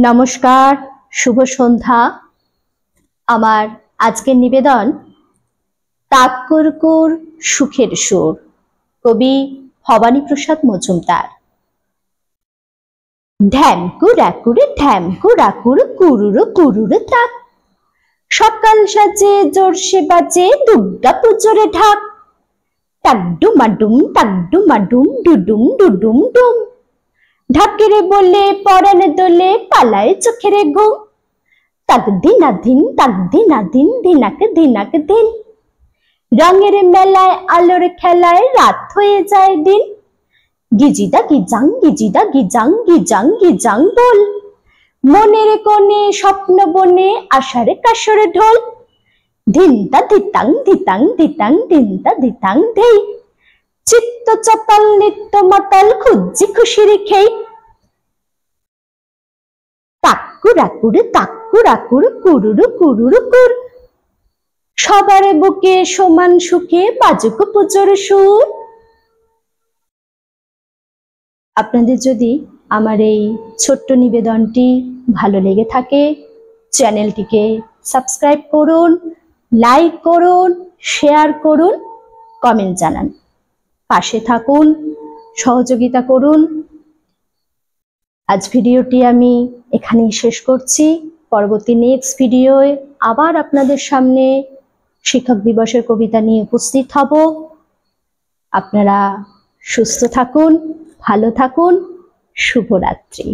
নমস্কার, শুভ সন্ধ্যা। আমার আজকের নিবেদন তাৎকুরকুর সুখের সুর, কবি ভবানীপ্রসাদ মজুমদার। ঢ্যামকুড়াকুড়ে ঢ্যামকুড়াকুড় কুরুরু কুরুরু তাক, সকাল সাজে জোরসে বাজে দুর্গা পুজোরে ঢাক। টাকডুমাডুম টাকডুমাডুম ডুডুম ডুডুম ডুম, ঢাকেরে বলে পরানে দোলে পালায় চোখের ঘুম। তাক দিনাধিন তাক দিনাধিন ধিনাক ধিনাক দিন, রঙের মেলায় আলোর খেলায় রাত হয়ে যায় দিন। গিজিদা গিজাং গিজিদা গিজাং গিজাং গিজাং বল, মনের কোণে স্বপ্ন বনে আশার কাসর ঢোল। ধিনতা ধিতাং ধিতাং ধিতাং ধিনতা ধিতাং ধেই, চিত্ত চাতাল নিত্য মাতাল খুঁজি খুশির খেই। তাক্কুরাকুড় তাক্কুরাকুড় কুরুরু কুরুরু কুর, সবার বুকে সমান সুখে বাজুক পুজোর সুর। আপনাদের যদি আমার এই ছোট্ট নিবেদনটি ভালো লেগে থাকে, চ্যানেলটিকে সাবস্ক্রাইব করুন, লাইক করুন, শেয়ার করুন, কমেন্ট জানান, পাশে থাকুন, সহযোগিতা করুন। আজ ভিডিওটি আমি এখানেই শেষ করছি। পরবর্তী নেক্সট ভিডিওয় আবার আপনাদের সামনে শিক্ষক দিবসের কবিতা নিয়ে উপস্থিত হব। আপনারা সুস্থ থাকুন, ভালো থাকুন, শুভরাত্রি।